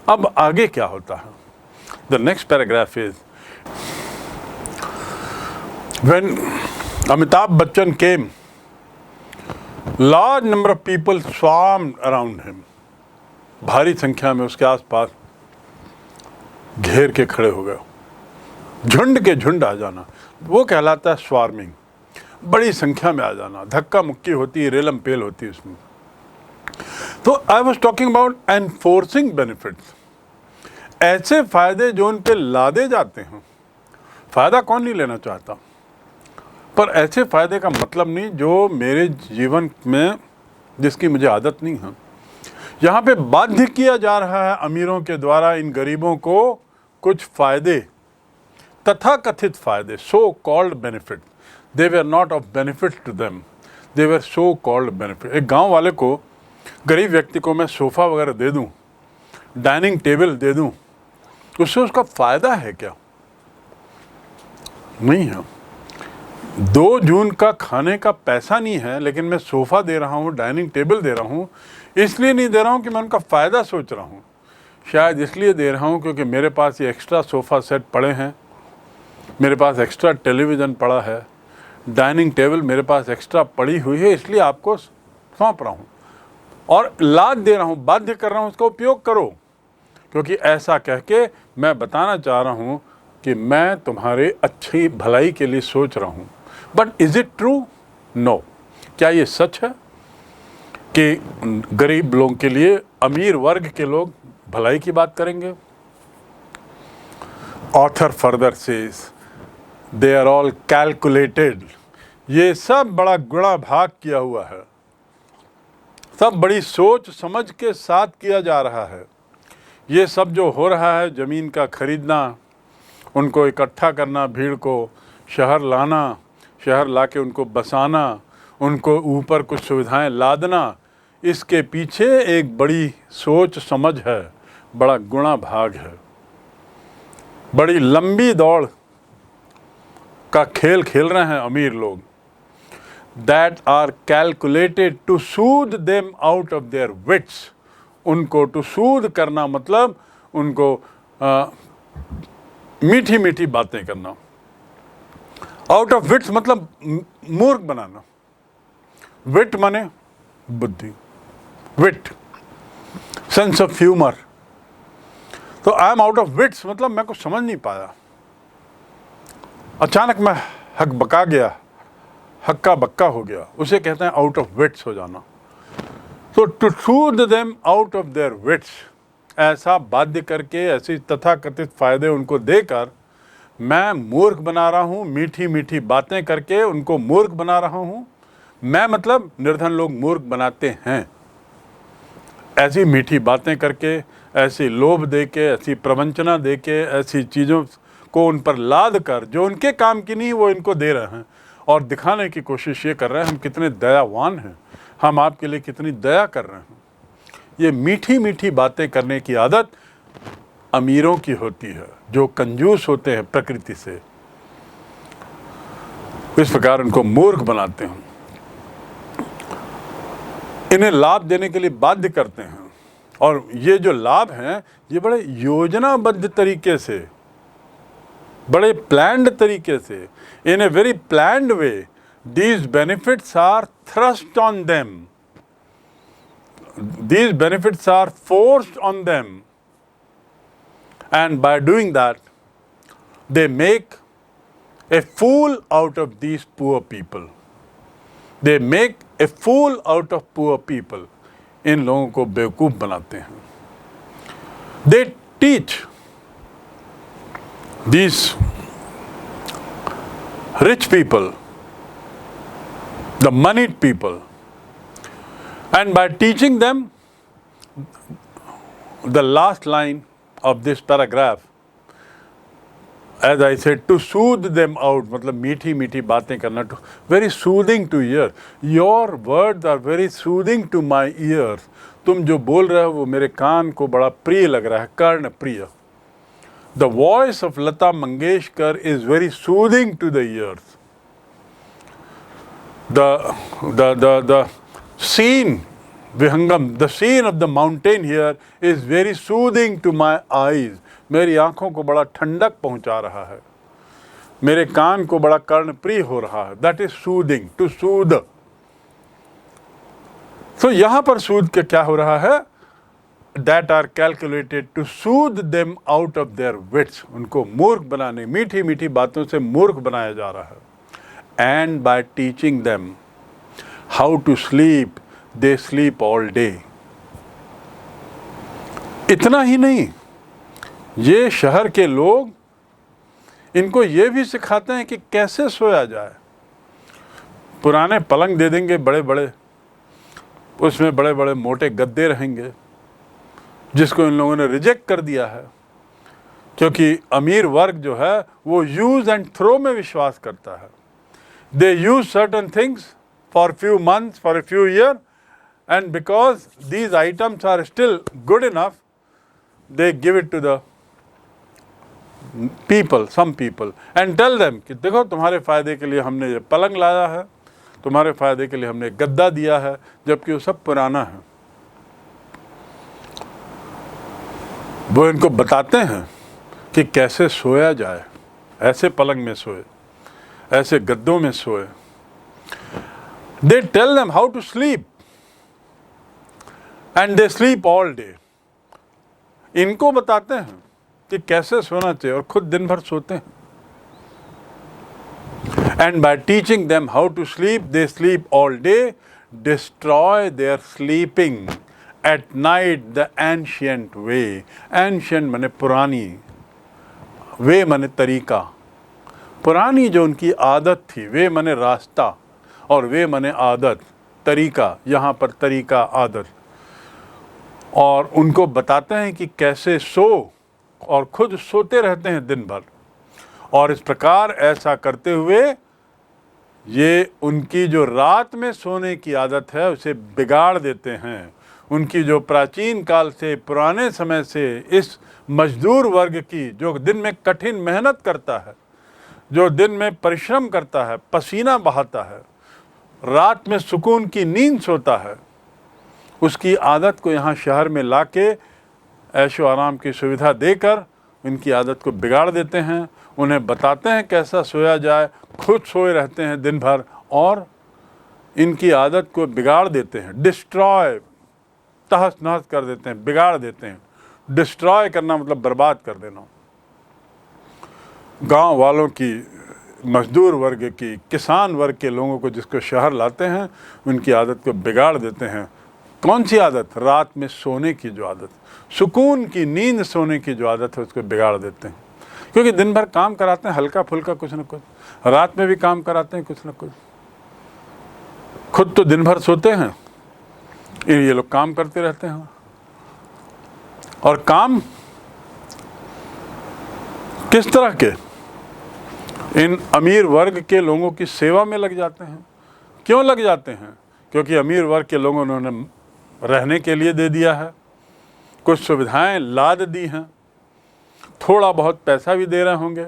अब आगे क्या होता है? The next paragraph is, when Amitabh Bachchan came, large number of people swarmed around him. भारी संख्या में उसके आसपास घेर के खड़े हो गए, झुंड के झुंड आ जाना, वो कहलाता है स्वार्मिंग। बड़ी संख्या में आ जाना, धक्का मुक्की होती है, रेलम पेल होती है उसमें। तो I was talking about enforcing benefits, ऐसे फायदे जो उन पे लादे जाते हैं। फायदा कौन नहीं लेना चाहता, पर ऐसे फायदे का मतलब नहीं जो मेरे जीवन में, जिसकी मुझे आदत नहीं है। यहाँ पे बाध्य किया जा रहा है अमीरों के द्वारा इन गरीबों को कुछ फायदे, तथाकथित फायदे, so called benefit. They were not of benefit to them, they were so called benefit. एक गांव वाले को, गरीब व्यक्ति को मैं सोफ़ा वगैरह दे दूं, डाइनिंग टेबल दे दूं, उससे उसका फ़ायदा है क्या? नहीं है। 2 जून का खाने का पैसा नहीं है, लेकिन मैं सोफ़ा दे रहा हूँ, डाइनिंग टेबल दे रहा हूँ। इसलिए नहीं दे रहा हूँ कि मैं उनका फ़ायदा सोच रहा हूँ, शायद इसलिए दे रहा हूँ क्योंकि मेरे पास ये एक्स्ट्रा सोफ़ा सेट पड़े हैं, मेरे पास एक्स्ट्रा टेलीविज़न पड़ा है, डाइनिंग टेबल मेरे पास एक्स्ट्रा पड़ी हुई है, इसलिए आपको सौंप रहा हूँ और लाद दे रहा हूँ, बाध्य कर रहा हूँ, उसका उपयोग करो। क्योंकि ऐसा कह के मैं बताना चाह रहा हूँ कि मैं तुम्हारे अच्छी भलाई के लिए सोच रहा हूँ। But is it true? No. क्या ये सच है कि गरीब लोगों के लिए, अमीर वर्ग के लोग भलाई की बात करेंगे? Author further says, they are all calculated. ये सब बड़ा गुणा भाग किया हुआ है, सब बड़ी सोच समझ के साथ किया जा रहा है। ये सब जो हो रहा है, ज़मीन का खरीदना, उनको इकट्ठा करना, भीड़ को शहर लाना, शहर लाके उनको बसाना, उनको ऊपर कुछ सुविधाएं लादना, इसके पीछे एक बड़ी सोच समझ है, बड़ा गुणा भाग है, बड़ी लंबी दौड़ का खेल खेल रहे हैं अमीर लोग। That are calculated to soothe them out of their wits। उनको to soothe करना मतलब उनको मीठी मीठी बातें करना। आउट ऑफ विट्स मतलब मूर्ख बनाना। विट माने बुद्धि, विट, सेंस ऑफ ह्यूमर। तो I am out of wits मतलब मैं कुछ समझ नहीं पाया, अचानक मैं हक बका गया, हक्का बक्का हो गया, उसे कहते हैं आउट ऑफ विट्स हो जाना। तो to soothe them out of their wits, ऐसा बाध्य करके, ऐसी तथाकथित फायदे उनको देकर मैं मूर्ख बना रहा हूँ, मीठी मीठी बातें करके उनको मूर्ख बना रहा हूँ। मैं मतलब निर्धन लोग मूर्ख बनाते हैं, ऐसी मीठी बातें करके, ऐसी लोभ दे के, ऐसी प्रवंचना दे के, ऐसी चीज़ों को उन पर लाद कर जो उनके काम की नहीं वो इनको दे रहे हैं और दिखाने की कोशिश ये कर रहे हैं हम कितने दयावान हैं, हम आपके लिए कितनी दया कर रहे हैं। ये मीठी मीठी बातें करने की आदत अमीरों की होती है, जो कंजूस होते हैं प्रकृति से, इस प्रकार उनको मूर्ख बनाते हैं, इन्हें लाभ देने के लिए बाध्य करते हैं। और ये जो लाभ हैं ये बड़े योजनाबद्ध तरीके से, बड़े प्लान्ड तरीके से, in a very planned way these benefits are thrust on them, these benefits are forced on them, and by doing that they make a fool out of these poor people, they make a fool out of poor people। इन लोगों को बेवकूफ़ बनाते हैं। they teach these rich people, the moneyed people, and by teaching them, the last line of this paragraph, as I said, to soothe them out, मतलब मीठी मीठी बातें करना, to very soothing to ear, your words are very soothing to my ears। तुम जो बोल रहे हो वो मेरे कान को बड़ा प्रिय लग रहा है, कर्ण प्रिय। The voice of Lata Mangeshkar is very soothing to the ears। The scene विहंगम, the scene of the mountain here is very soothing to my eyes, मेरी आंखों को बड़ा ठंडक पहुंचा रहा है, मेरे कान को बड़ा कर्णप्रिय हो रहा है। That is soothing, to soothe. तो यहां पर सूद के क्या हो रहा है? That are calculated to soothe them out of their wits, उनको मूर्ख बनाने, मीठी मीठी बातों से मूर्ख बनाया जा रहा है। And by teaching them how to sleep they sleep all day. इतना ही नहीं, ये शहर के लोग इनको ये भी सिखाते हैं कि कैसे सोया जाए। पुराने पलंग दे देंगे बड़े बड़े, उसमें बड़े बड़े मोटे गद्दे रहेंगे, जिसको इन लोगों ने रिजेक्ट कर दिया है, क्योंकि अमीर वर्ग जो है वो यूज एंड थ्रो में विश्वास करता है। They use certain things for few months, for a few year, and because these items are still good enough, they give it to the people, some people, and tell them कि देखो तुम्हारे फ़ायदे के लिए हमने ये पलंग लाया है, तुम्हारे फ़ायदे के लिए हमने गद्दा दिया है, जबकि वो सब पुराना है। वो इनको बताते हैं कि कैसे सोया जाए, ऐसे पलंग में सोए, ऐसे गद्दों में सोए। They tell them how to sleep and they sleep all day. इनको बताते हैं कि कैसे सोना चाहिए और खुद दिन भर सोते हैं। And by teaching them how to sleep they sleep all day, destroy their sleeping at night the ancient way. Ancient माने पुरानी, वे माने तरीका, पुरानी जो उनकी आदत थी, वे माने रास्ता और वे माने आदत, तरीका, यहाँ पर तरीका आदत। और उनको बताते हैं कि कैसे सो, और खुद सोते रहते हैं दिन भर। और इस प्रकार ऐसा करते हुए ये उनकी जो रात में सोने की आदत है उसे बिगाड़ देते हैं। उनकी जो प्राचीन काल से, पुराने समय से इस मजदूर वर्ग की, जो दिन में कठिन मेहनत करता है, जो दिन में परिश्रम करता है, पसीना बहाता है, रात में सुकून की नींद सोता है, उसकी आदत को यहाँ शहर में लाके ऐशो आराम की सुविधा देकर इनकी आदत को बिगाड़ देते हैं। उन्हें बताते हैं कैसा सोया जाए, खुद सोए रहते हैं दिन भर और इनकी आदत को बिगाड़ देते हैं। डिस्ट्रॉय, तहस नहस कर देते हैं, बिगाड़ देते हैं। डिस्ट्रॉय करना मतलब बर्बाद कर देना। गांव वालों की, मजदूर वर्ग की, किसान वर्ग के लोगों को जिसको शहर लाते हैं, उनकी आदत को बिगाड़ देते हैं। कौन सी आदत? रात में सोने की जो आदत, सुकून की नींद सोने की जो आदत है, उसको बिगाड़ देते हैं। क्योंकि दिन भर काम कराते हैं हल्का फुल्का कुछ न कुछ, रात में भी काम कराते हैं कुछ न कुछ। खुद तो दिन भर सोते हैं, ये लोग काम करते रहते हैं। और काम किस तरह के? इन अमीर वर्ग के लोगों की सेवा में लग जाते हैं। क्यों लग जाते हैं? क्योंकि अमीर वर्ग के लोगों ने उन्हें रहने के लिए दे दिया है, कुछ सुविधाएं लाद दी हैं, थोड़ा बहुत पैसा भी दे रहे होंगे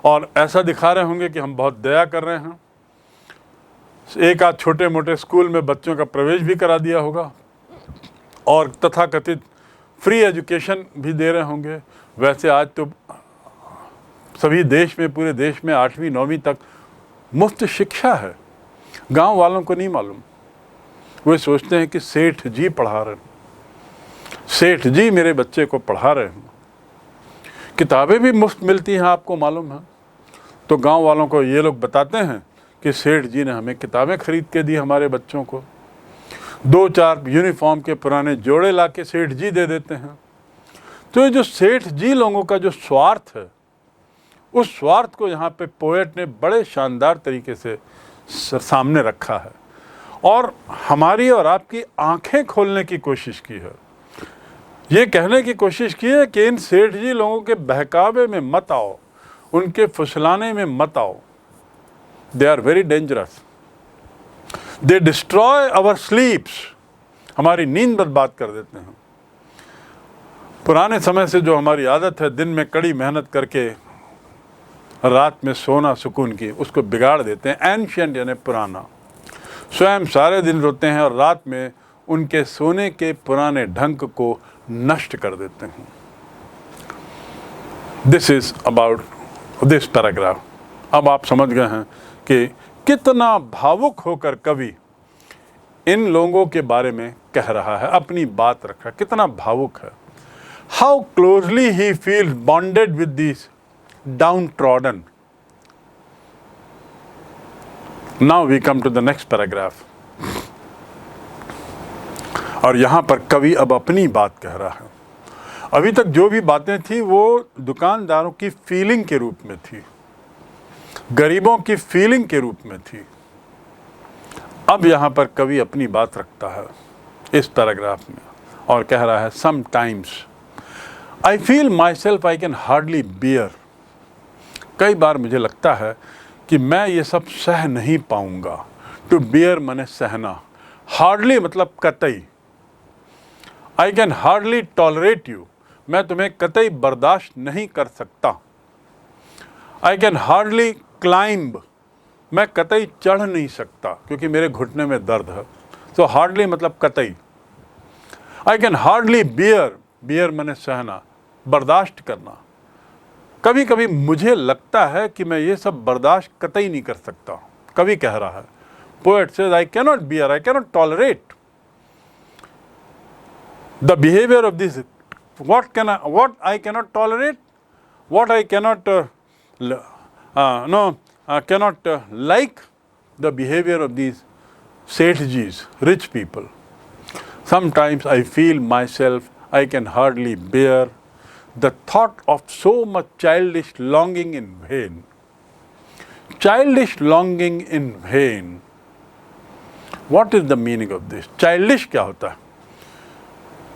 और ऐसा दिखा रहे होंगे कि हम बहुत दया कर रहे हैं। एक आध छोटे मोटे स्कूल में बच्चों का प्रवेश भी करा दिया होगा और तथाकथित फ्री एजुकेशन भी दे रहे होंगे। वैसे आज तो सभी देश में, पूरे देश में 8वीं 9वीं तक मुफ्त शिक्षा है। गांव वालों को नहीं मालूम, वे सोचते हैं कि सेठ जी पढ़ा रहे हैं, सेठ जी मेरे बच्चे को पढ़ा रहे हैं। किताबें भी मुफ्त मिलती हैं, आपको मालूम है। तो गांव वालों को ये लोग बताते हैं कि सेठ जी ने हमें किताबें खरीद के दी हमारे बच्चों को। 2-4 यूनिफॉर्म के पुराने जोड़े ला के सेठ जी दे देते हैं। तो ये जो सेठ जी लोगों का जो स्वार्थ है, उस स्वार्थ को यहाँ पे पोएट ने बड़े शानदार तरीके से सामने रखा है और हमारी और आपकी आंखें खोलने की कोशिश की है। ये कहने की कोशिश की है कि इन सेठ जी लोगों के बहकावे में मत आओ, उनके फुसलाने में मत आओ। They are very dangerous, they destroy our sleeps, हमारी नींद बर्बाद कर देते हैं। पुराने समय से जो हमारी आदत है दिन में कड़ी मेहनत करके रात में सोना सुकून की, उसको बिगाड़ देते हैं। एंशिएंट यानी पुराना। स्वयं सारे दिन रोते हैं और रात में उनके सोने के पुराने ढंग को नष्ट कर देते हैं। This is about this paragraph. अब आप समझ गए हैं कि कितना भावुक होकर कवि इन लोगों के बारे में कह रहा है, अपनी बात रख रहा है, कितना भावुक है। How closely he feels bonded with this downtrodden. Now we come to the next paragraph. और यहां पर कवि अब अपनी बात कह रहा है। अभी तक जो भी बातें थी वो दुकानदारों की फीलिंग के रूप में थी, गरीबों की फीलिंग के रूप में थी। अब यहां पर कवि अपनी बात रखता है इस पैराग्राफ में और कह रहा है, sometimes I feel myself I can hardly bear. कई बार मुझे लगता है कि मैं ये सब सह नहीं पाऊंगा। टू बियर माने सहना, हार्डली मतलब कतई। I can hardly tolerate you, मैं तुम्हें कतई बर्दाश्त नहीं कर सकता। आई कैन हार्डली क्लाइंब, मैं कतई चढ़ नहीं सकता क्योंकि मेरे घुटने में दर्द है। सो हार्डली मतलब कतई। I can hardly bear, bear माने सहना, बर्दाश्त करना। कभी कभी मुझे लगता है कि मैं ये सब बर्दाश्त कतई नहीं कर सकता। कवि कह रहा है, poet says I cannot beer, I cannot tolerate the behavior of this. What I cannot tolerate, what I cannot cannot like the behavior of these Sethjis, rich people. Sometimes I feel myself I can hardly bear the thought of so much childish longing in vain. Childish longing in vain. What is the meaning of this? Childish क्या होता है?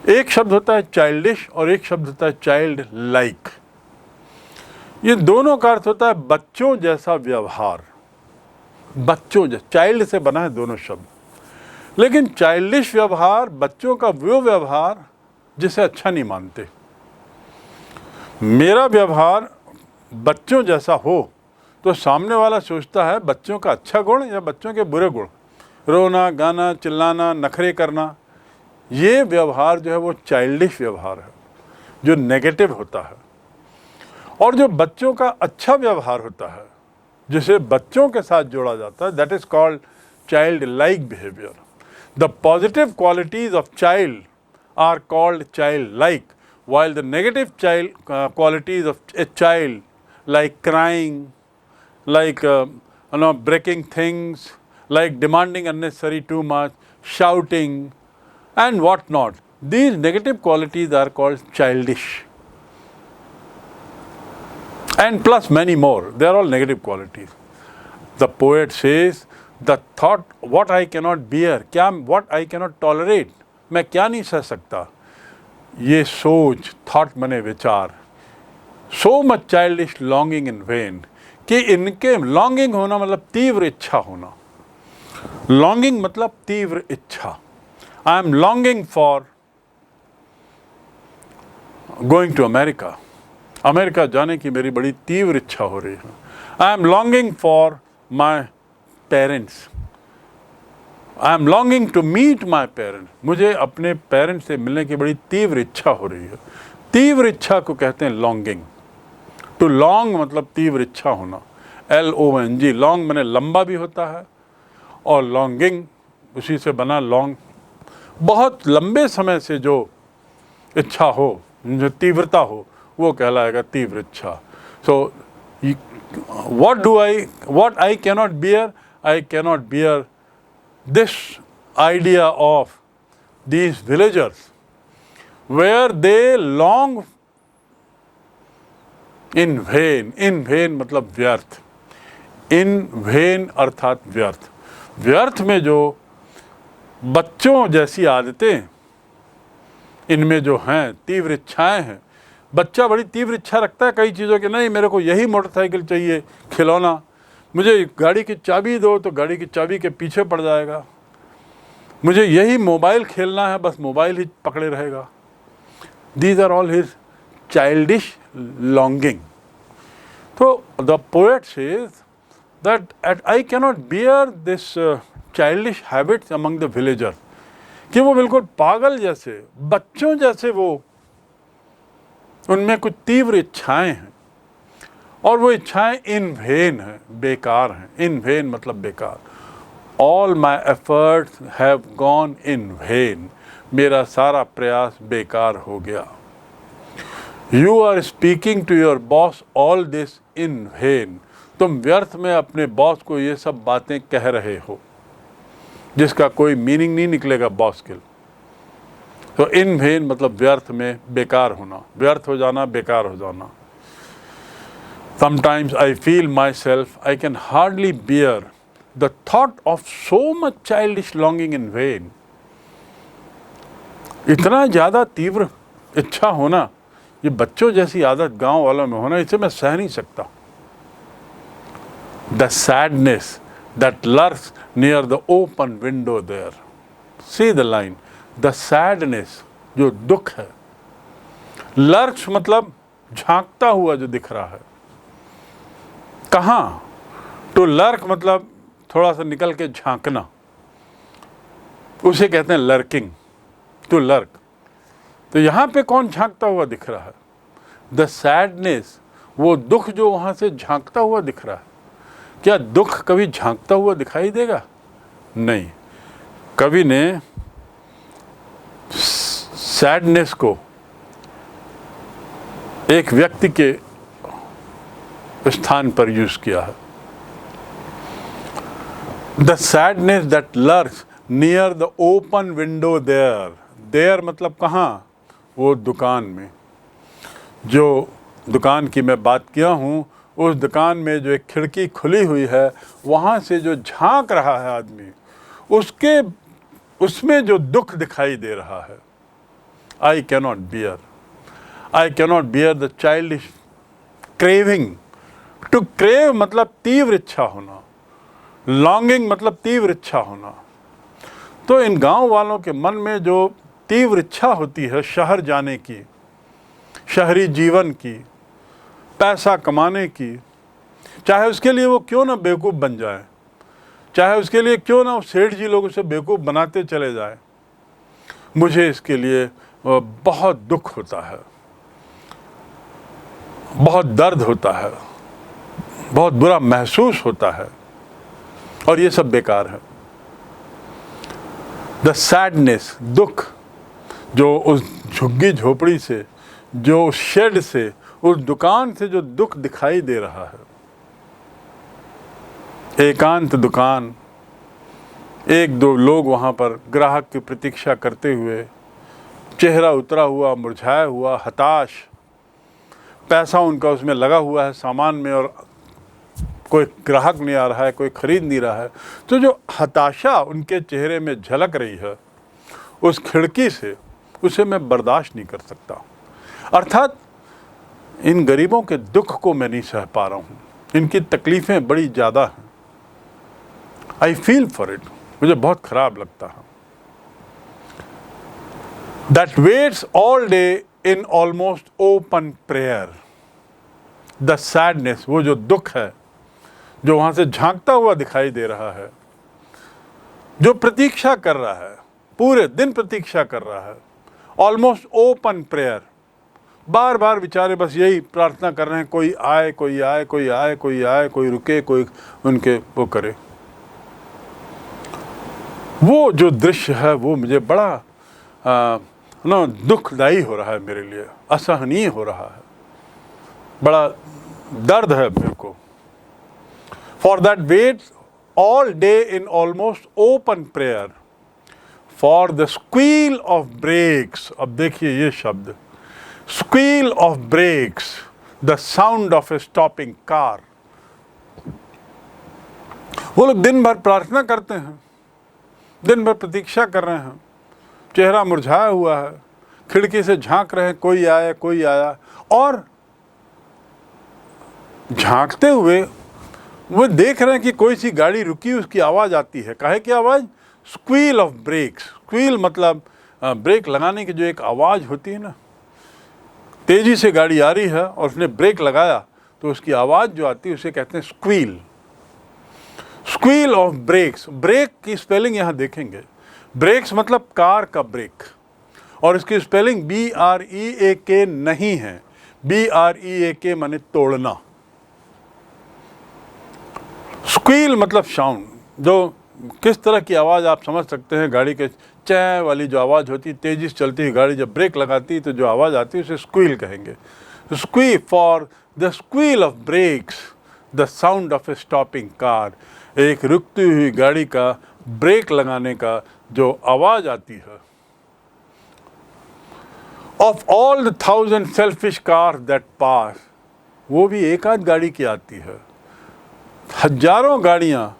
एक शब्द होता है childish और एक शब्द होता है चाइल्ड लाइक। ये दोनों का अर्थ होता है बच्चों जैसा व्यवहार। बच्चों जैसा, चाइल्ड से बना है दोनों शब्द, लेकिन चाइल्डिश व्यवहार बच्चों का वो व्यवहार जिसे अच्छा नहीं मानते। मेरा व्यवहार बच्चों जैसा हो तो सामने वाला सोचता है बच्चों का अच्छा गुण या बच्चों के बुरे गुण। रोना, गाना, चिल्लाना, नखरे करना, ये व्यवहार जो है वो चाइल्डिश व्यवहार है, जो नेगेटिव होता है। और जो बच्चों का अच्छा व्यवहार होता है, जिसे बच्चों के साथ जोड़ा जाता है, that is called child like behaviour. The positive qualities of child are called child like, while the negative qualities of a child, like crying, like breaking things, like demanding unnecessary too much, shouting and what not, these negative qualities are called childish, and plus many more, they are all negative qualities. The poet says the thought, what I cannot bear, what I cannot tolerate, मैं क्या नहीं सह सकता, ये सोच, thought मने विचार, so much childish longing in when, कि इनके लॉन्गिंग होना मतलब तीव्र इच्छा होना। लॉन्गिंग मतलब तीव्र इच्छा। I am longing for going to America, America जाने की मेरी बड़ी तीव्र इच्छा हो रही है। I am longing for my parents, I am longing to meet my parents, मुझे अपने पेरेंट्स से मिलने की बड़ी तीव्र इच्छा हो रही है। तीव्र इच्छा को कहते हैं लॉन्गिंग। टू लॉन्ग मतलब तीव्र इच्छा होना, LONG। लॉन्ग माने लंबा भी होता है और लॉन्गिंग उसी से बना लॉन्ग। बहुत लंबे समय से जो इच्छा हो, जो तीव्रता हो, वो कहलाएगा तीव्र इच्छा। सो what I cannot bear, I cannot bear this idea of these villagers where they long in vain। in vain मतलब व्यर्थ, in vain अर्थात व्यर्थ। व्यर्थ में जो बच्चों जैसी आदतें इनमें जो हैं, तीव्र इच्छाएं हैं। बच्चा बड़ी तीव्र इच्छा रखता है कई चीज़ों की, नहीं मेरे को यही मोटरसाइकिल चाहिए, खिलौना, मुझे गाड़ी की चाबी दो तो गाड़ी की चाबी के पीछे पड़ जाएगा, मुझे यही मोबाइल खेलना है, बस मोबाइल ही पकड़े रहेगा। These are all his childish longing. तो the poet says that I cannot bear this childish habits among the villagers, कि वो बिल्कुल पागल जैसे, बच्चों जैसे वो, उनमें कुछ तीव्र इच्छाएं हैं और वो इच्छाएं इन वेन हैं, बेकार हैं। इन वेन मतलब बेकार। All my efforts have gone in vain, मेरा सारा प्रयास बेकार हो गया। You are speaking to your boss all this in vain, तुम व्यर्थ में अपने बॉस को ये सब बातें कह रहे हो जिसका कोई मीनिंग नहीं निकलेगा बॉस के लिए। तो इन वेन मतलब व्यर्थ में, बेकार होना, व्यर्थ हो जाना, बेकार हो जाना। Sometimes I feel myself, I can hardly bear the thought of so much childish longing in vain. इतना ज़्यादा तीव्र इच्छा होना, ये बच्चों जैसी आदत गांव वालों में होना, इसे मैं सह नहीं सकता। The sadness that lurks near the open window there. See the line. The sadness, जो दुख है, lurks मतलब झांकता हुआ जो दिख रहा है। कहाँ? टू लर्क मतलब थोड़ा सा निकल के झांकना, उसे कहते हैं लर्किंग, टू लर्क। तो यहाँ पे कौन झांकता हुआ दिख रहा है? द सैडनेस, वो दुख जो वहाँ से झांकता हुआ दिख रहा है। क्या दुख कभी झांकता हुआ दिखाई देगा? नहीं। कवि ने सैडनेस को एक व्यक्ति के स्थान पर यूज किया है। The sadness that lurks near the open window there. There मतलब कहाँ? वो दुकान में। जो दुकान की मैं बात किया हूँ, उस दुकान में जो एक खिड़की खुली हुई है, वहाँ से जो झांक रहा है आदमी, उसमें जो दुख दिखाई दे रहा है। I cannot bear the childish craving. To crave मतलब तीव्र इच्छा होना, लॉन्गिंग मतलब तीव्र इच्छा होना। तो इन गांव वालों के मन में जो तीव्र इच्छा होती है शहर जाने की, शहरी जीवन की, पैसा कमाने की, चाहे उसके लिए वो क्यों ना बेवकूफ़ बन जाए, चाहे उसके लिए क्यों ना सेठ जी लोग उसे बेवकूफ़ बनाते चले जाए, मुझे इसके लिए बहुत दुख होता है, बहुत दर्द होता है, बहुत बुरा महसूस होता है, और ये सब बेकार है। द सैडनेस, दुख, जो उस झुग्गी झोपड़ी से, जो उस शेड से, उस दुकान से जो दुख दिखाई दे रहा है। एकांत दुकान, एक दो लोग वहाँ पर ग्राहक की प्रतीक्षा करते हुए, चेहरा उतरा हुआ, मुरझाया हुआ, हताश, पैसा उनका उसमें लगा हुआ है सामान में, और कोई ग्राहक नहीं आ रहा है, कोई खरीद नहीं रहा है। तो जो हताशा उनके चेहरे में झलक रही है उस खिड़की से, उसे मैं बर्दाश्त नहीं कर सकता। अर्थात इन गरीबों के दुख को मैं नहीं सह पा रहा हूँ, इनकी तकलीफ़ें बड़ी ज़्यादा हैं। आई फील फॉर इट, मुझे बहुत ख़राब लगता है। That waits all day in almost open prayer. The sadness, वो जो दुख है जो वहाँ से झांकता हुआ दिखाई दे रहा है, जो प्रतीक्षा कर रहा है, पूरे दिन प्रतीक्षा कर रहा है, ऑलमोस्ट ओपन प्रेयर, बार बार बेचारे बस यही प्रार्थना कर रहे हैं, कोई आए, कोई आए, कोई आए, कोई आए, कोई रुके, कोई उनके वो करे। वो जो दृश्य है वो मुझे बड़ा दुखदायी हो रहा है, मेरे लिए असहनीय हो रहा है, बड़ा दर्द है मेरे को। For that waits all day in almost open prayer, for the squeal of brakes। अब देखिए ये शब्द, squeal of brakes, the sound of a stopping car। वो लोग दिन भर प्रार्थना करते हैं, दिन भर प्रतीक्षा कर रहे हैं, चेहरा मुरझाया हुआ है, खिड़की से झांक रहे हैं, कोई आया, कोई आया, और झांकते हुए वो देख रहे हैं कि कोई सी गाड़ी रुकी, उसकी आवाज़ आती है। काहे की आवाज़? Squeal of brakes. स्क्वील मतलब ब्रेक लगाने की जो एक आवाज़ होती है ना, तेज़ी से गाड़ी आ रही है और उसने ब्रेक लगाया तो उसकी आवाज़ जो आती है उसे कहते हैं squeal. Squeal of brakes. Brake की स्पेलिंग यहाँ देखेंगे, ब्रेक्स मतलब कार का ब्रेक, और इसकी स्पेलिंग BREAK नहीं है, BREAK माने तोड़ना। स्क्वील मतलब साउंड, जो किस तरह की आवाज़ आप समझ सकते हैं, गाड़ी के चै वाली जो आवाज़ होती, तेज़ी से चलती हुई गाड़ी जब ब्रेक लगाती तो जो आवाज़ आती है उसे स्क्वील कहेंगे। Squeal for the squeal of brakes, the sound of a stopping car, एक रुकती हुई गाड़ी का ब्रेक लगाने का जो आवाज़ आती है। Of all the 1000 selfish car that pass, वो भी एक आध गाड़ी की आती है, हजारों गाड़ियाँ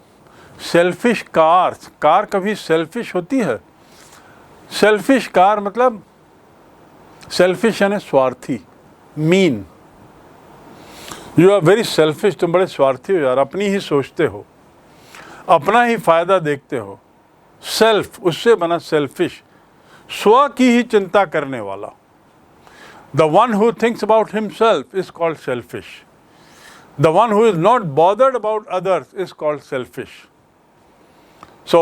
सेल्फिश कार्स, कार कभी सेल्फिश होती है? सेल्फिश कार मतलब सेल्फिश यानी स्वार्थी, mean. You are very selfish, तुम बड़े स्वार्थी हो यार, अपनी ही सोचते हो, अपना ही फायदा देखते हो। सेल्फ, उससे बना सेल्फिश, स्व की ही चिंता करने वाला। The one who thinks about himself is called selfish, the one who is not bothered about others is called selfish. So,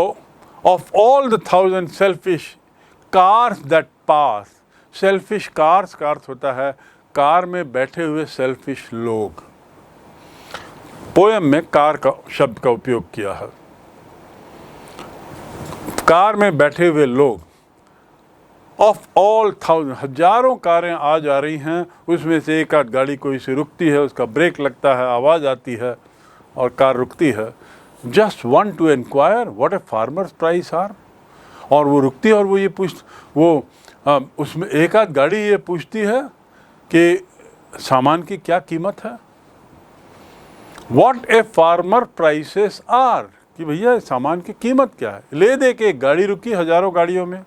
of all the 1000 selfish cars that pass, selfish cars का अर्थ होता है car में बैठे हुए selfish लोग। Poem में car का शब्द का उपयोग किया है, कार में बैठे हुए लोग। ऑफ ऑल 1000, हजारों कारें आ जा रही हैं, उसमें से एक आध गाड़ी कोई सी रुकती है, उसका ब्रेक लगता है, आवाज़ आती है और कार रुकती है। Just want to inquire what a farmers price are, और वो रुकती है और वो ये उसमें एक आध गाड़ी ये पूछती है कि सामान की क्या कीमत है। What a farmer prices are, कि भैया सामान की कीमत क्या है। ले दे के एक गाड़ी रुकी हजारों गाड़ियों में,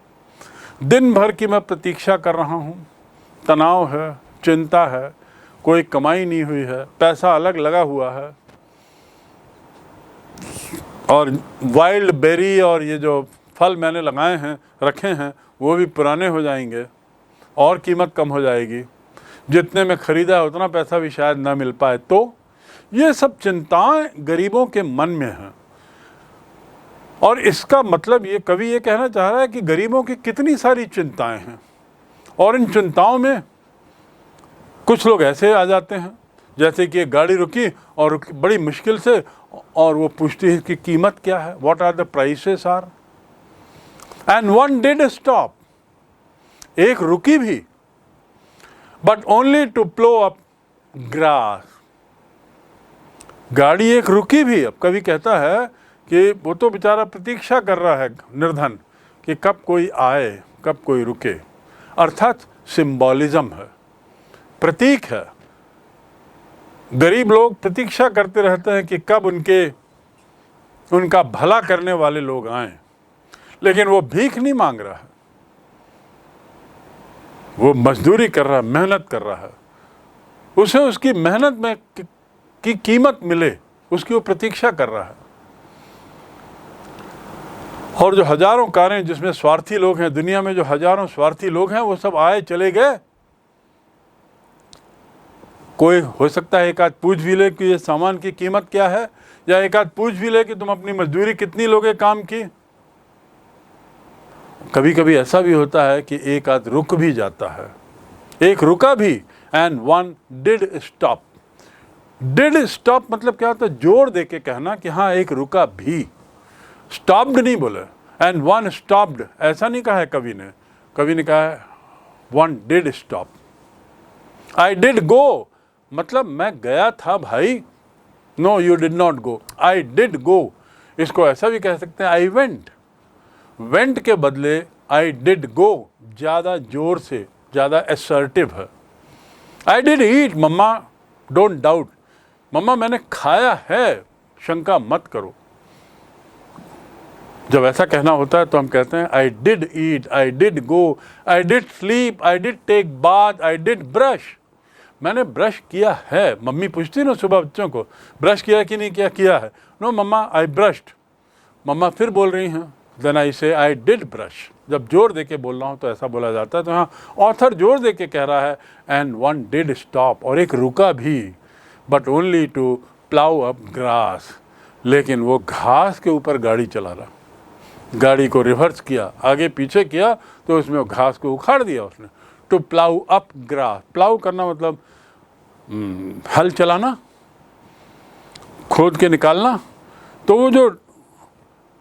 दिन भर की मैं प्रतीक्षा कर रहा हूँ, तनाव है, चिंता है, कोई कमाई नहीं हुई है, पैसा अलग लगा हुआ है, और वाइल्ड बेरी और ये जो फल मैंने लगाए हैं, रखे हैं, वो भी पुराने हो जाएंगे और कीमत कम हो जाएगी, जितने में ख़रीदा है उतना पैसा भी शायद ना मिल पाए। तो ये सब चिंताएं गरीबों के मन में हैं, और इसका मतलब ये कवि ये कहना चाह रहा है कि गरीबों की कितनी सारी चिंताएं हैं, और इन चिंताओं में कुछ लोग ऐसे आ जाते हैं जैसे कि एक गाड़ी रुकी और बड़ी मुश्किल से, और वो पूछती है कि कीमत क्या है, what are the prices are, and one did stop, एक रुकी भी, but only to plough up grass, गाड़ी एक रुकी भी। अब कभी कहता है कि वो तो बेचारा प्रतीक्षा कर रहा है निर्धन कि कब कोई आए, कब कोई रुके, अर्थात सिंबॉलिज्म है, प्रतीक है। गरीब लोग प्रतीक्षा करते रहते हैं कि कब उनका भला करने वाले लोग आएं, लेकिन वो भीख नहीं मांग रहा है, वो मजदूरी कर रहा है, मेहनत कर रहा है, उसे उसकी मेहनत में की कीमत मिले, उसकी वो प्रतीक्षा कर रहा है। और जो हजारों कारें जिसमें स्वार्थी लोग हैं, दुनिया में जो हजारों स्वार्थी लोग हैं, वो सब आए चले गए। कोई हो सकता है एक आध पूछ भी ले कि ये सामान की कीमत क्या है, या एक आध पूछ भी ले कि तुम अपनी मजदूरी कितनी लोगे काम की। कभी कभी ऐसा भी होता है कि एक आध रुक भी जाता है, एक रुका भी, and one did stop. Did stop मतलब क्या होता है, जोर दे के कहना कि हाँ एक रुका भी, स्टॉप्ड नहीं बोले, एंड वन स्टॉप्ड ऐसा नहीं कहा है कवि ने कहा है one did stop. I did go मतलब मैं गया था भाई, no you did not go, I did go. इसको ऐसा भी कह सकते हैं आई वेंट, वेंट के बदले आई डिड गो ज़्यादा जोर से, ज़्यादा असर्टिव है। I did eat mama, don't doubt, mama मैंने खाया है, शंका मत करो। जब ऐसा कहना होता है तो हम कहते हैं I did eat, I did go, I did sleep, I did take bath, I did brush. मैंने ब्रश किया है। मम्मी पूछती ना सुबह बच्चों को, ब्रश किया कि नहीं किया, किया है, नो मम्मा आई ब्रश्ड। मम्मा फिर बोल रही हैं, देन आई से आई डिड ब्रश। जब जोर दे के बोल रहा हूँ तो ऐसा बोला जाता है। तो हाँ, ऑथर जोर दे के कह रहा है एंड वन डिड स्टॉप, और एक रुका भी, but only to plough up grass, लेकिन वो घास के ऊपर गाड़ी चला रहा, गाड़ी को रिवर्स किया, आगे पीछे किया तो उसमें वो घास को उखाड़ दिया उसने। To plough up grass, plough करना मतलब हल चलाना, खोद के निकालना। तो वो जो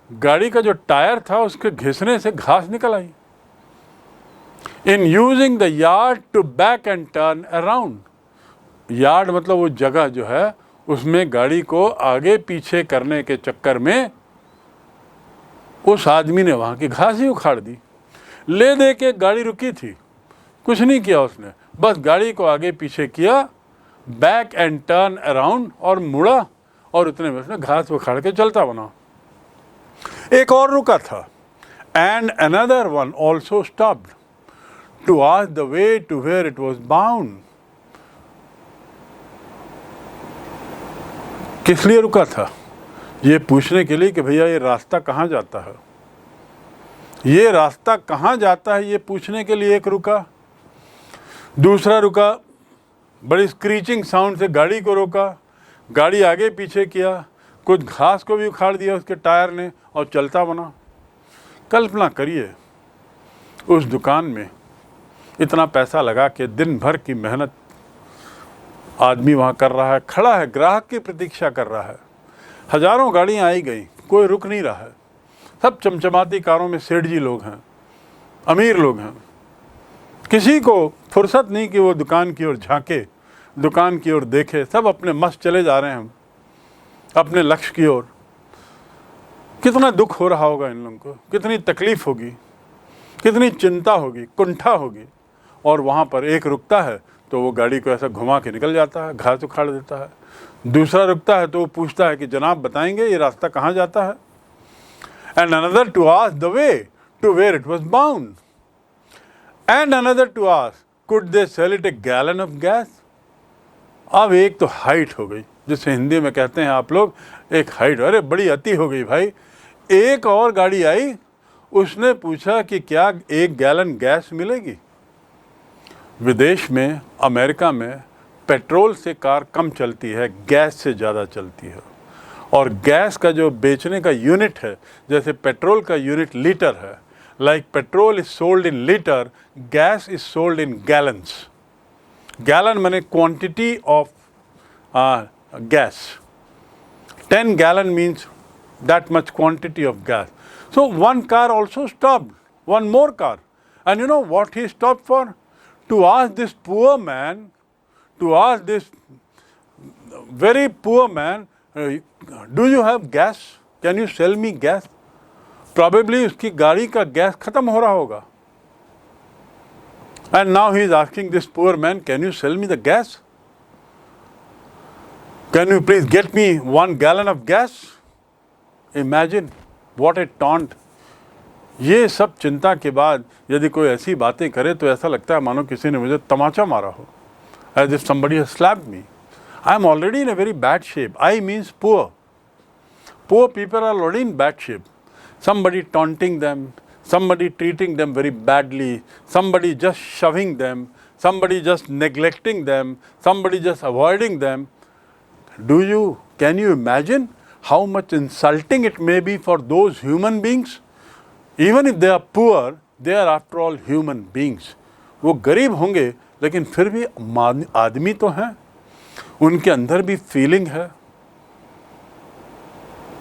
गाड़ी का जो टायर था उसके घिसने से घास निकल आई। In using the yard to back and turn around, yard मतलब वो जगह जो है उसमें गाड़ी को आगे पीछे करने के चक्कर में उस आदमी ने वहाँ की घास ही उखाड़ दी। ले दे के गाड़ी रुकी थी, कुछ नहीं किया उसने, बस गाड़ी को आगे पीछे किया, बैक एंड टर्न अराउंड, और मुड़ा, और उतने में उसने घास उखाड़ के चलता बना। एक और रुका था, and another one also stopped to ask the way to where it was bound. किस लिए रुका था? ये पूछने के लिए कि भैया ये रास्ता कहाँ जाता है, ये रास्ता कहाँ जाता है, ये पूछने के लिए एक रुका। दूसरा रुका, बड़ी स्क्रीचिंग साउंड से गाड़ी को रोका, गाड़ी आगे पीछे किया, कुछ घास को भी उखाड़ दिया उसके टायर ने, और चलता बना। कल्पना करिए उस दुकान में इतना पैसा लगा के दिन भर की मेहनत आदमी वहाँ कर रहा है, खड़ा है, ग्राहक की प्रतीक्षा कर रहा है। हजारों गाड़ियाँ आई गई, कोई रुक नहीं रहा है। सब चमचमाती कारों में सेठ जी लोग हैं, अमीर लोग हैं। किसी को फुर्सत नहीं कि वो दुकान की ओर झांके, दुकान की ओर देखे। सब अपने मस्त चले जा रहे हैं अपने लक्ष्य की ओर। कितना दुख हो रहा होगा इन लोगों को, कितनी तकलीफ होगी, कितनी चिंता होगी, कुंठा होगी। और वहाँ पर एक रुकता है तो वो गाड़ी को ऐसा घुमा के निकल जाता है, घास उखाड़ देता है। दूसरा रुकता है तो वो पूछता है कि जनाब बताएंगे ये रास्ता कहाँ जाता है। And another to ask the way to where it was bound, and another to ask could they sell it a gallon of gas. अब एक तो हाइट हो गई, जिसे हिंदी में कहते हैं आप लोग एक हाइट, अरे बड़ी अति हो गई भाई। एक और गाड़ी आई, उसने पूछा कि क्या 1 गैलन गैस मिलेगी। विदेश में, अमेरिका में पेट्रोल से कार कम चलती है, गैस से ज़्यादा चलती है। और गैस का जो बेचने का यूनिट है, जैसे पेट्रोल का यूनिट लीटर है, like petrol is sold in litre, gas is sold in gallons. Gallon माने quantity of gas. 10 gallon means that much quantity of gas. So one car also stopped, one more car. And you know what he stopped for? To ask this poor man, to ask this very poor man, do you have gas? Can you sell me gas? Probably उसकी गाड़ी का gas खत्म हो रहा होगा. And now he is asking this poor man, can you sell me the gas? Can you please get me 1 gallon of gas? Imagine what a taunt. ये सब चिंता के बाद यदि कोई ऐसी बातें करे तो ऐसा लगता है मानो किसी ने मुझे तमाचा मारा हो. As if somebody has slapped me. I am already in a very bad shape. I means poor. Poor people are already in bad shape. Somebody taunting them, somebody treating them very badly, somebody just shoving them, somebody just neglecting them, somebody just avoiding them. Can you imagine how much insulting it may be for those human beings? Even if they are poor, they are after all human beings. वो गरीब होंगे लेकिन फिर भी आदमी तो हैं, उनके अंदर भी feeling है.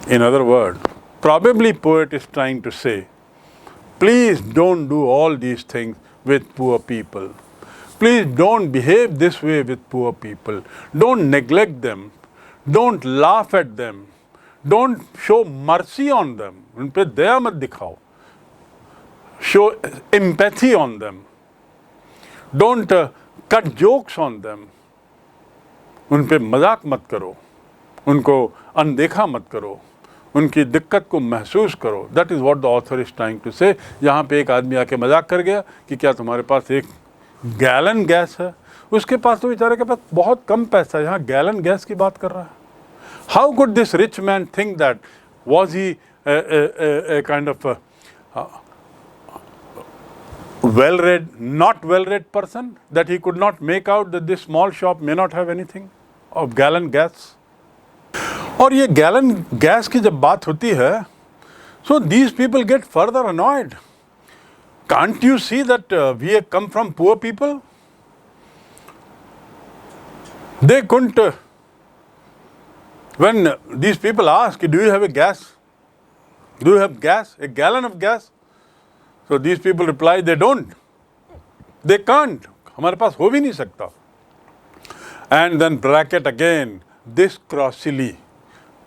In other words, probably poet is trying to say, please don't do all these things with poor people. Please don't behave this way with poor people. Don't neglect them. Don't laugh at them. Don't show mercy on them. उन पे दया मत दिखाओ. Show empathy on them. Don't cut jokes on them. उन पे मजाक मत करो. उनको अनदेखा मत करो. उनकी दिक्कत को महसूस करो. That is what the author is trying to say. यहाँ पे एक आदमी आके मजाक कर गया कि क्या तुम्हारे पास 1 गैलन गैस है. उसके पास तो बेचारे के पास बहुत कम पैसा है, यहाँ गैलन गैस की बात कर रहा है. How could this rich man think that? Was he a kind of well-read, not well-read person, that he could not make out that this small shop may not have anything of gallon gas? और ये gallon gas की जब बात होती है So these people get further annoyed. Can't you see that we have come from poor people? They couldn't, when these people ask, do you have a gas? Do you have gas? A gallon of gas? So these people reply, they don't. They can't. हमारे पास हो भी नहीं सकता. And then bracket again, this crossly.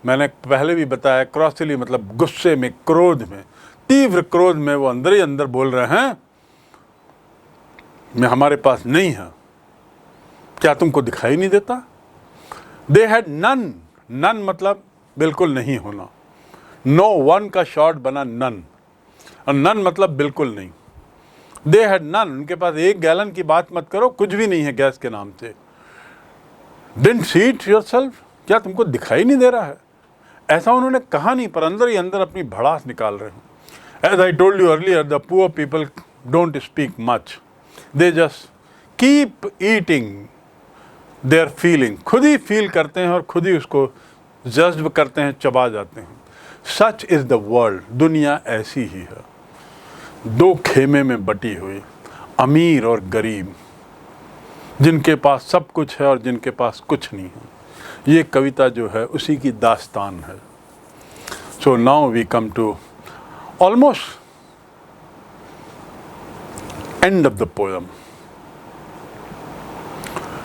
मैंने पहले भी बताया, क्रॉसली मतलब गुस्से में, क्रोध में, तीव्र क्रोध में वो अंदर ही अंदर बोल रहे हैं, मैं हमारे पास नहीं है. क्या तुमको दिखाई नहीं देता? दे हैड नन. नन मतलब बिल्कुल नहीं होना. नो वन का शॉर्ट बना नन, और नन मतलब बिल्कुल नहीं. They had none. उनके पास 1 गैलन की बात मत करो, कुछ भी नहीं है गैस के नाम से. Didn't see it yourself. क्या तुमको दिखाई नहीं दे रहा है? ऐसा उन्होंने कहा नहीं, पर अंदर ही अंदर अपनी भड़ास निकाल रहे हैं. As I told you earlier, the poor people don't speak much. They just keep eating their feeling. खुद ही फील करते हैं और खुद ही उसको जज्ब करते हैं, चबा जाते हैं. Such is the world. दुनिया ऐसी ही है, 2 खेमे में बटी हुई, अमीर और गरीब, जिनके पास सब कुछ है और जिनके पास कुछ नहीं है. ये कविता जो है उसी की दास्तान है. So now we come to almost end of the poem.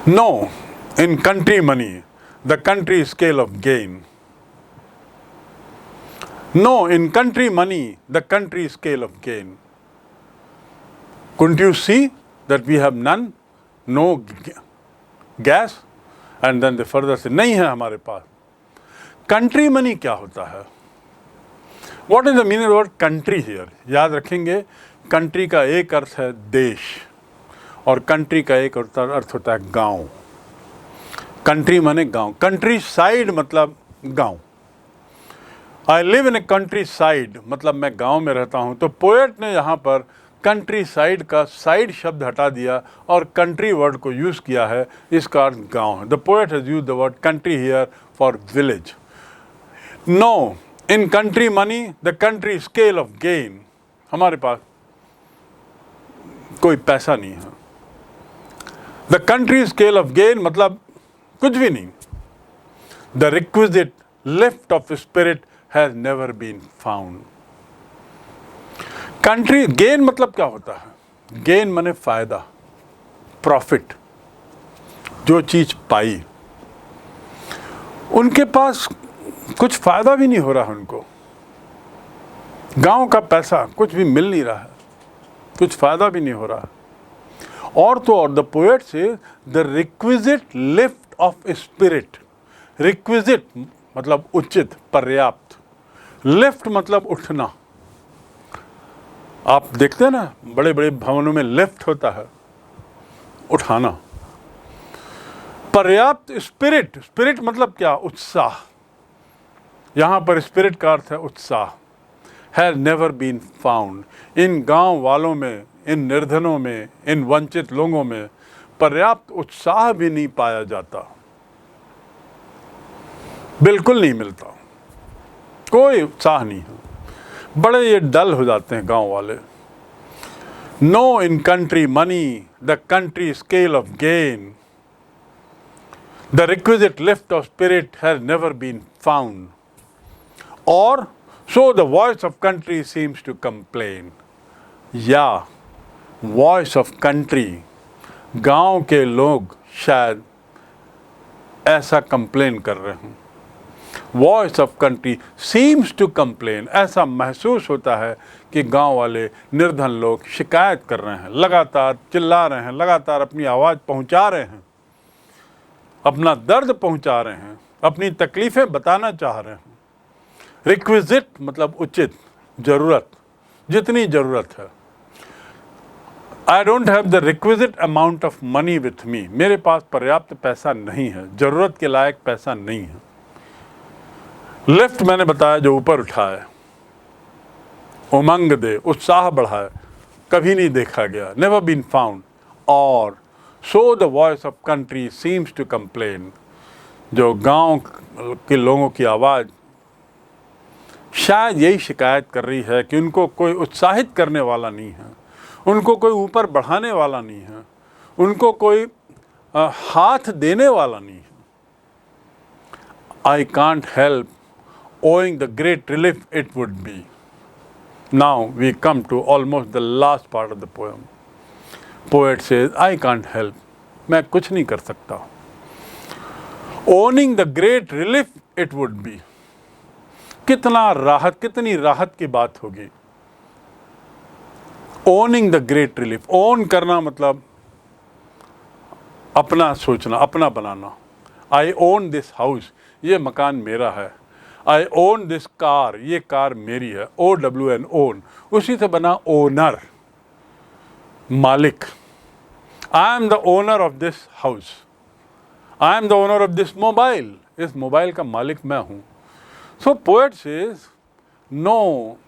No, in country money, the country scale of gain. No, in country money, the country scale of gain. Couldn't you see that we have none? No gas? And then they further say, नहीं है हमारे पास. Country money क्या होता है? What is the meaning of the word country here? याद रखेंगे, country का एक अर्थ है देश, और country का एक अर्थ होता है गांव. कंट्री माने गांव. कंट्री साइड मतलब गांव. I live in a country side मतलब मैं गांव में रहता हूं. तो पोएट ने यहाँ पर कंट्री साइड का साइड शब्द हटा दिया और कंट्री वर्ड को यूज़ किया है. इसका अर्थ गांव है. The poet has used the word country here for village. No, in country money the country scale of gain. हमारे पास कोई पैसा नहीं है. The country scale of gain मतलब कुछ भी नहीं. The requisite lift of spirit has never been found. Country gain मतलब क्या होता है? गेन माने फायदा, प्रॉफिट, जो चीज पाई. उनके पास कुछ फायदा भी नहीं हो रहा है. उनको गांव का पैसा कुछ भी मिल नहीं रहा है, कुछ फायदा भी नहीं हो रहा है. और तो और द पोएट से the requisite lift of spirit. Requisite मतलब उचित, पर्याप्त. लिफ्ट मतलब उठना. आप देखते हैं ना, बड़े बड़े भवनों में लिफ्ट होता है, उठाना. पर्याप्त स्पिरिट. स्पिरिट मतलब क्या? उत्साह. यहाँ पर स्पिरिट का अर्थ है उत्साह. Has never been found. इन गांव वालों में, इन निर्धनों में, इन वंचित लोगों में पर्याप्त उत्साह भी नहीं पाया जाता. बिल्कुल नहीं मिलता, कोई उत्साह नहीं है. बड़े ये डल हो जाते हैं गांव वाले. No, in country money the country scale of gain. The requisite lift of spirit has never been found. और so the voice of country seems to complain. या वॉइस ऑफ कंट्री, गांव के लोग शायद ऐसा कंप्लेन कर रहे हैं. Voice of country seems to complain. ऐसा महसूस होता है कि गांव वाले निर्धन लोग शिकायत कर रहे हैं, लगातार चिल्ला रहे हैं, लगातार अपनी आवाज़ पहुंचा रहे हैं, अपना दर्द पहुंचा रहे हैं, अपनी तकलीफ़ें बताना चाह रहे हैं. रिक्विजिट मतलब उचित, ज़रूरत, जितनी ज़रूरत है. I don't have the requisite amount of money with me. मेरे पास पर्याप्त पैसा नहीं है, ज़रूरत के लायक पैसा नहीं है. लिफ्ट मैंने बताया जो ऊपर उठाए, उमंग दे, उत्साह बढ़ाए, कभी नहीं देखा गया. Never been found. और so the voice of country seems to complain. जो गांव के लोगों की आवाज़ शायद यही शिकायत कर रही है कि उनको कोई उत्साहित करने वाला नहीं है, उनको कोई ऊपर बढ़ाने वाला नहीं है, उनको कोई हाथ देने वाला नहीं है। I can't help owing the great relief it would be. Now we come to almost the last part of the poem. Poet says, I can't help. मैं कुछ नहीं कर सकता. Owning the great relief it would be. कितनी राहत की बात होगी. Owning the great relief. Own करना मतलब अपना सोचना, अपना बनाना. I own this house. ये मकान मेरा है. I own this car. ये कार मेरी है. OWN own. उसी से बना ओनर, मालिक. I am the owner of this house. I am the owner of this mobile. इस मोबाइल का मालिक मैं हूँ. So poet says, no,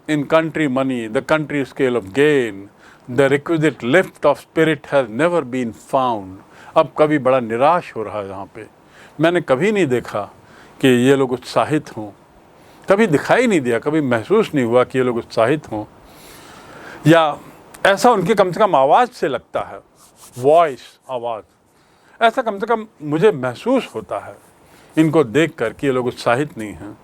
in country money, the country scale of gain, the requisite lift of spirit has never been found. अब कभी बड़ा निराश हो रहा है यहाँ पे. मैंने कभी नहीं देखा कि ये लोग उत्साहित हों, कभी दिखाई नहीं दिया, कभी महसूस नहीं हुआ कि ये लोग उत्साहित हों, या ऐसा उनकी कम से कम आवाज़ से लगता है, वॉइस, आवाज़, ऐसा कम से कम मुझे महसूस होता है इनको देख कर कि ये लोग उत्साहित नहीं हैं.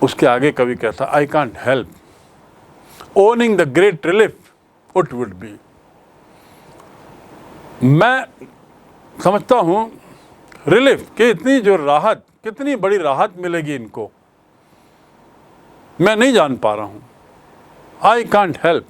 उसके आगे कवि कहता, I can't help owning the great relief it would be. मैं समझता हूँ रिलीफ कि इतनी जो राहत, कितनी बड़ी राहत मिलेगी इनको, मैं नहीं जान पा रहा हूँ. I can't help.